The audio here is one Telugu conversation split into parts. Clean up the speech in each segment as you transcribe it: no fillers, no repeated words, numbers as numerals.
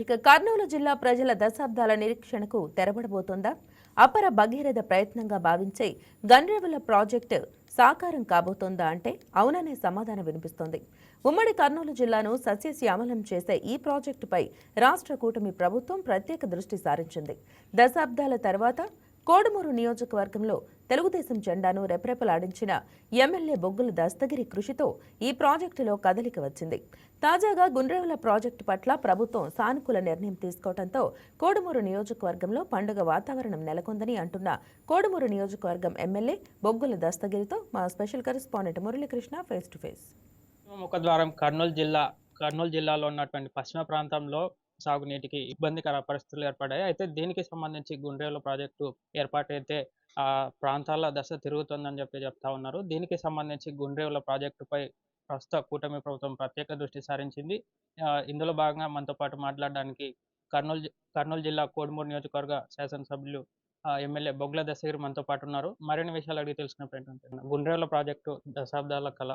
ఇక కర్నూలు జిల్లా ప్రజల దశాబ్దాల నిరీక్షణకు తెరబడబోతోందా? అపర భగీరథ ప్రయత్నంగా భావించే గన్రేవుల ప్రాజెక్టు సాకారం కాబోతోందా అంటే అవుననే సమాధానం వినిపిస్తోంది. ఉమ్మడి కర్నూలు జిల్లాను సస్యశ్యామలం చేసే ఈ ప్రాజెక్టుపై రాష్ట్ర కూటమి ప్రభుత్వం ప్రత్యేక దృష్టి సారించింది. దశాబ్దాల తర్వాత కోడుమూరు నియోజకవర్గంలో తెలుగుదేశం జెండాను రెపరెపలాడించిన ఎమ్మెల్యే బొగ్గుల దస్తగిరి కృషితో ఈ ప్రాజెక్టులో కదలిక వచ్చింది. తాజాగా గుండ్రేవుల ప్రాజెక్టు పట్ల ప్రభుత్వం సానుకూల నిర్ణయం తీసుకోవడంతో కోడుమూరు నియోజకవర్గంలో పండుగ వాతావరణం నెలకొందని అంటున్న కోడుమూరు నియోజకవర్గం ఎమ్మెల్యే బొగ్గుల దస్తగిరితో మా special correspondent Muralikrishna face to face. ముఖద్వారం కర్నూలు జిల్లాలో ఉన్నటువంటి పశ్చిమ ప్రాంతంలో సాగునీటికి ఇబ్బందికర పరిస్థితులు ఏర్పడ్డాయి. అయితే దీనికి సంబంధించి గుండ్రేవుల ప్రాజెక్టు ఏర్పాటైతే ఆ ప్రాంతాల దశ తిరుగుతుందని చెప్తా ఉన్నారు. దీనికి సంబంధించి గుండ్రేవుల ప్రాజెక్టుపై ప్రస్తుత కూటమి ప్రభుత్వం ప్రత్యేక దృష్టి సారించింది. ఇందులో భాగంగా మనతో పాటు మాట్లాడడానికి కర్నూలు జిల్లా కోడుమూరు నియోజకవర్గ శాసనసభ్యులు ఎమ్మెల్యే బొగ్గుల దస్తగిరి మనతో పాటు ఉన్నారు. మరిన్ని విషయాలు అడిగి తెలుసుకునే ప్రయత్నం చేద్దాం. గుండ్రేవుల ప్రాజెక్టు దశాబ్దాల కళ.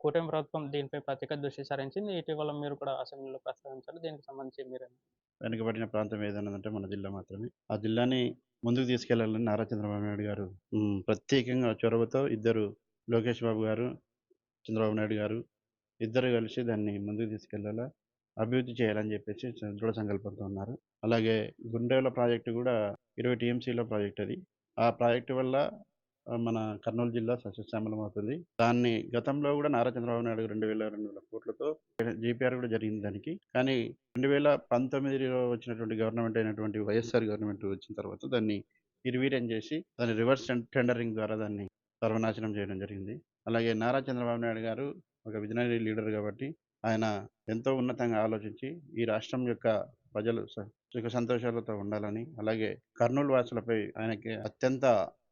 కూటమి ప్రభుత్వం దీనిపై ప్రత్యేక దృష్టి సారించింది. ఇటీవల మీరు కూడా అసెంబ్లీలో ప్రస్తావించారు. దీనికి సంబంధించి మీరేం వెనుకబడిన ప్రాంతం ఏదన్నదంటే మన జిల్లా మాత్రమే. ఆ జిల్లాని ముందుకు తీసుకెళ్లాలని నారా చంద్రబాబు నాయుడు గారు ప్రత్యేకంగా చొరవతో ఇద్దరు లోకేష్ బాబు గారు, చంద్రబాబు నాయుడు గారు ఇద్దరు కలిసి దాన్ని ముందుకు తీసుకెళ్లాలా, అభివృద్ధి చేయాలని చెప్పేసి దృఢ సంకల్పంతో ఉన్నారు. అలాగే గుండ్రేవుల ప్రాజెక్టు కూడా 20 టీఎంసీల ప్రాజెక్ట్ అది. ఆ ప్రాజెక్టు వల్ల మన కర్నూలు జిల్లా సస్యశ్యామలం అవుతుంది. దాన్ని గతంలో కూడా నారా చంద్రబాబు నాయుడు 2,200 కోట్లతో జీపీఆర్ కూడా జరిగింది దానికి. కానీ 2019లో వచ్చినటువంటి గవర్నమెంట్ అయినటువంటి వైఎస్ఆర్ గవర్నమెంట్ వచ్చిన తర్వాత దాన్ని నిర్వీర్యం చేసి దాన్ని రివర్స్ టెండరింగ్ ద్వారా దాన్ని సర్వనాశనం చేయడం జరిగింది. అలాగే నారా చంద్రబాబు నాయుడు గారు ఒక విజనరీ లీడర్ కాబట్టి ఆయన ఎంతో ఉన్నతంగా ఆలోచించి ఈ రాష్ట్రం యొక్క ప్రజలు సుఖ సంతోషాలతో ఉండాలని, అలాగే కర్నూలు వాసులపై ఆయనకి అత్యంత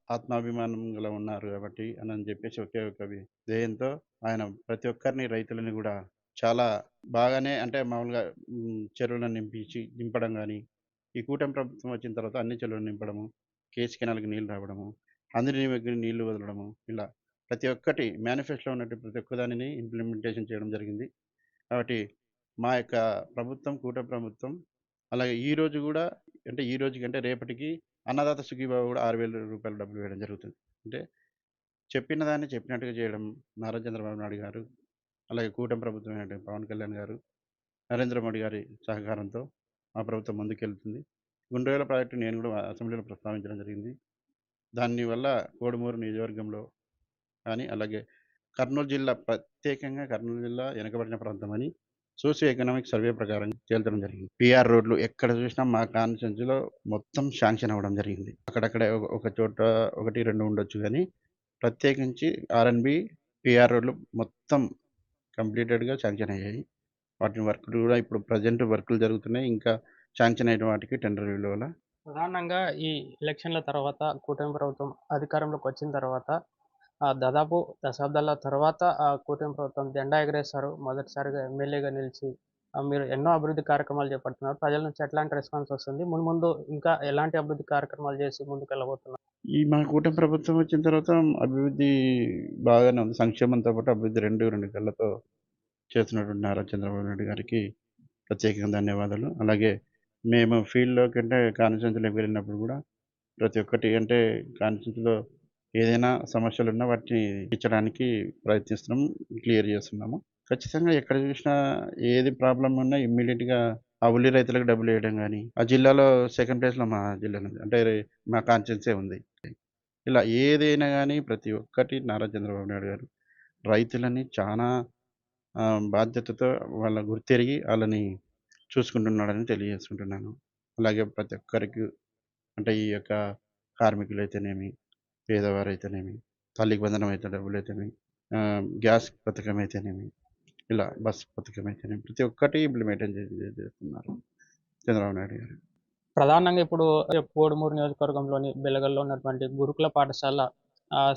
ఆత్మాభిమానం గల ఉన్నారు కాబట్టి అని చెప్పేసి ఒకే ఒక ధ్యేయంతో ఆయన ప్రతి ఒక్కరిని రైతులని కూడా చాలా బాగానే అంటే మామూలుగా చెరువులను నింపడం కానీ, ఈ కూటమి ప్రభుత్వం వచ్చిన తర్వాత అన్ని చెరువులను నింపడము, కేసీ కెనాల్కి నీళ్లు రావడము, అందరి దగ్గర నీళ్లు వదలడము, ఇలా ప్రతి ఒక్కటి మేనిఫెస్టోలో ఉన్నట్టు ప్రతి ఒక్క దానిని ఇంప్లిమెంటేషన్ చేయడం జరిగింది. కాబట్టి మా యొక్క ప్రభుత్వం కూటమి ప్రభుత్వం అలాగే ఈ రోజు కూడా అంటే ఈ రోజుకి అంటే రేపటికి అన్నదాత సుఖీబాబు కూడా 6,000 రూపాయలు డబ్బులు వేయడం జరుగుతుంది. అంటే చెప్పిన దాన్ని చెప్పినట్టుగా చేయడం నారా చంద్రబాబు నాయుడు గారు, అలాగే కూటమి ప్రభుత్వం అయినటువంటి పవన్ కళ్యాణ్ గారు, నరేంద్ర మోడీ గారి సహకారంతో మా ప్రభుత్వం ముందుకెళ్తుంది. గుండ్రేవుల ప్రాజెక్టు నేను కూడా అసెంబ్లీలో ప్రస్తావించడం జరిగింది. దానివల్ల కోడుమూరు నియోజకవర్గంలో కానీ, అలాగే కర్నూలు జిల్లా ప్రత్యేకంగా కర్నూలు జిల్లా వెనుకబడిన ప్రాంతం అని సోషియో ఎకనామిక్ సర్వే ప్రకారం తేల్చడం జరిగింది. పిఆర్ రోడ్లు ఎక్కడ చూసినా మా కాన్స్టిట్యున్సీలో మొత్తం శాంక్షన్ అవ్వడం జరిగింది. అక్కడక్కడ ఒక చోట 1, 2 ఉండొచ్చు కానీ ప్రత్యేకించి ఆర్ఎన్బి పిఆర్ రోడ్లు మొత్తం కంప్లీటెడ్గా శాంక్షన్ అయ్యాయి. వాటి వర్కులు కూడా ఇప్పుడు ప్రజెంట్ వర్కులు జరుగుతున్నాయి. ఇంకా శాంక్షన్ అయిన వాటికి టెండర్ విలువల ప్రధానంగా ఈ ఎలక్షన్ల తర్వాత కూటమి ప్రభుత్వం అధికారంలోకి వచ్చిన తర్వాత దాదాపు దశాబ్దాల తర్వాత కూటమి ప్రభుత్వం జెండా ఎగరేస్తారు. మొదటిసారిగా ఎమ్మెల్యేగా నిలిచి మీరు ఎన్నో అభివృద్ధి కార్యక్రమాలు చేపడుతున్నారు. ప్రజల నుంచి ఎట్లాంటి రెస్పాన్స్ వస్తుంది? ముందు ఇంకా ఎలాంటి అభివృద్ధి కార్యక్రమాలు చేసి ముందుకు వెళ్ళబోతున్నారు? ఈ మన కూటమి ప్రభుత్వం వచ్చిన తర్వాత అభివృద్ధి బాగానే ఉంది. సంక్షేమంతో పాటు అభివృద్ధి రెండు కళ్ళతో చేస్తున్నటువంటి నారా చంద్రబాబు నాయుడు గారికి ప్రత్యేకంగా ధన్యవాదాలు. అలాగే మేము ఫీల్డ్‌లోకి అంటే కాన్స్టిట్యున్సీలోకి వెళ్ళినప్పుడు కూడా ప్రతి ఒక్కటి అంటే కాన్స్టిట్యున్సీలో ఏదైనా సమస్యలున్నా వాటిని ఇచ్చడానికి ప్రయత్నిస్తున్నాము. క్లియర్ చేస్తున్నాము. ఖచ్చితంగా ఎక్కడ చూసినా ఏది ప్రాబ్లమ్ ఉన్నా ఇమ్మీడియేట్‌గా ఆ ఉల్లి రైతులకు డబ్బులేయడం గానీ, ఆ జిల్లాలో సెకండ్ ప్లేస్‌లో మా జిల్లానే ఉంది. అంటే మా కాన్స్టిట్యున్సీ ఉంది. ఇలా ఏదైనా గానీ ప్రతి ఒక్కటి నారా చంద్రబాబు నాయుడు గారు రైతులని చానా బాధ్యతతో వాళ్ళ గుర్తెరిగి ఆళ్ళని చూసుకుంటున్నాడని తెలియజేసుకుంటున్నాను. అలాగే ప్రతి ఒక్కరికి అంటే ఈ యొక్క కార్మికులైతేనేమి, పేదవారైతేనేమి, తల్లికి వందనం అయితే డబ్బులైతేనేమి, గ్యాస్ పథకం అయితేనేమి, ఇలా బస్ పథకం అయితేనేమి ప్రతి ఒక్కటి ఇంప్లిమెంటేషన్ చేస్తున్నారు చంద్రబాబు నాయుడు గారు. ప్రధానంగా ఇప్పుడు కోడుమూరు నియోజకవర్గంలోని బెలగల్లో ఉన్నటువంటి గురుకుల పాఠశాల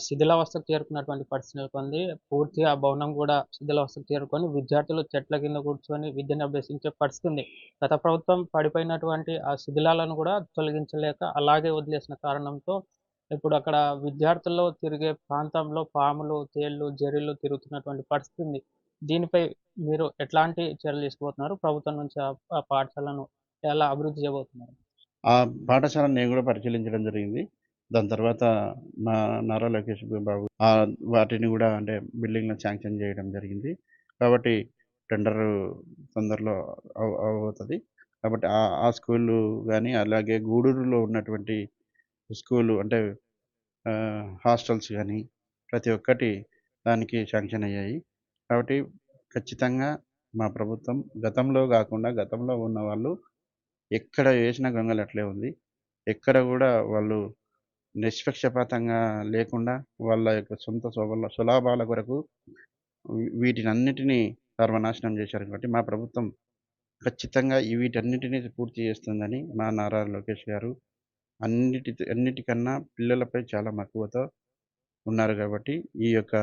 శిథిలావస్థకు చేరుకున్నటువంటి పరిస్థితి నెలకొంది. పూర్తిగా ఆ భవనం కూడా శిథిలావస్థకు చేరుకొని విద్యార్థులు చెట్ల కింద కూర్చొని విద్యను అభ్యసించే పరిస్థితి ఉంది. గత ప్రభుత్వం పడిపోయినటువంటి ఆ శిథిలాలను కూడా తొలగించలేక అలాగే వదిలేసిన కారణంతో ఇప్పుడు అక్కడ విద్యార్థుల్లో తిరిగే ప్రాంతంలో పాములు, తేళ్లు, జెర్రీలు తిరుగుతున్నటువంటి పరిస్థితి ఉంది. దీనిపై మీరు ఎట్లాంటి చర్యలు తీసుకోబోతున్నారు? ప్రభుత్వం నుంచి ఆ పాఠశాలను ఎలా అభివృద్ధి చేయబోతున్నారు? ఆ పాఠశాలను నేను కూడా పరిశీలించడం జరిగింది. దాని తర్వాత మా నారా లోకేష్ బాబు వాటిని కూడా అంటే బిల్డింగ్‌లను శాంక్షన్ చేయడం జరిగింది. కాబట్టి టెండరు తొందరలో అవ్వబోతది. కాబట్టి ఆ స్కూలు గాని, అలాగే గూడూరులో ఉన్నటువంటి స్కూలు అంటే హాస్టల్స్ గాని, ప్రతి ఒక్కటి దానికి శాంక్షన్ అయ్యాయి. కాబట్టి ఖచ్చితంగా మా ప్రభుత్వం గతంలో గాకుండా గతంలో ఉన్నవాళ్ళు ఎక్కడ వేసిన గొంగలి అట్లే ఉంది. ఎక్కడ గూడా వాళ్ళు నిష్పక్షపాతంగా లేకుండా వాళ్ళ యొక్క సొంత స్వలాభాల కొరకు వీటినన్నిటిని సర్వనాశనం చేశారు కాబట్టి మా ప్రభుత్వం ఖచ్చితంగా వీటన్నిటిని పూర్తి చేస్తుందని మా నారా లోకేష్ గారు అన్నిటికన్నా పిల్లలపై చాలా మక్కువతో ఉన్నారు కాబట్టి ఈ యొక్క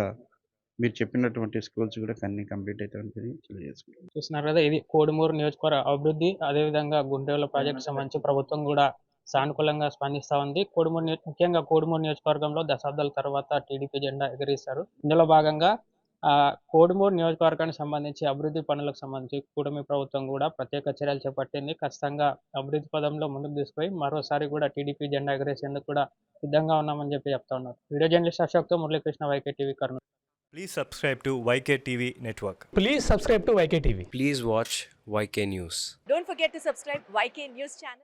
మీరు చెప్పినటువంటి స్కూల్స్ కూడా అన్నీ కంప్లీట్ అయితాయని తెలియజేసుకుంటున్నాను. చూస్తున్నారు కదా, ఇది కోడుమూరు నియోజకవర్గ అభివృద్ధి, అదేవిధంగా గుండ్రేవుల ప్రాజెక్టు సంబంధించి ప్రభుత్వం కూడా సానుకూలంగా స్పందిస్తా ఉంది. ముఖ్యంగా కోడుమూరు నియోజకవర్గంలో దశాబ్దాల తర్వాత టీడీపీ జెండా ఎగరేశారు. ఇందులో భాగంగా కోడుమూరు నియోజకవర్గానికి సంబంధించి అభివృద్ధి పనులకు సంబంధించి కూటమి ప్రభుత్వం కూడా ప్రత్యేక చర్యలు చేపట్టింది. ఖచ్చితంగా అభివృద్ధి పదంలో ముందుకు తీసుకుపోయి మరోసారి కూడా టీడీపీ జెండా ఎగరేసేందుకు కూడా సిద్ధంగా ఉన్నామని చెప్తా ఉన్నారు. వీడియో జర్నలిస్ట్ అశోక్తో Muralikrishna, YK TV, Kurnool. Please subscribe to YK TV Network. Please subscribe to YK TV. Please watch YK News. Don't forget to subscribe YK News channel.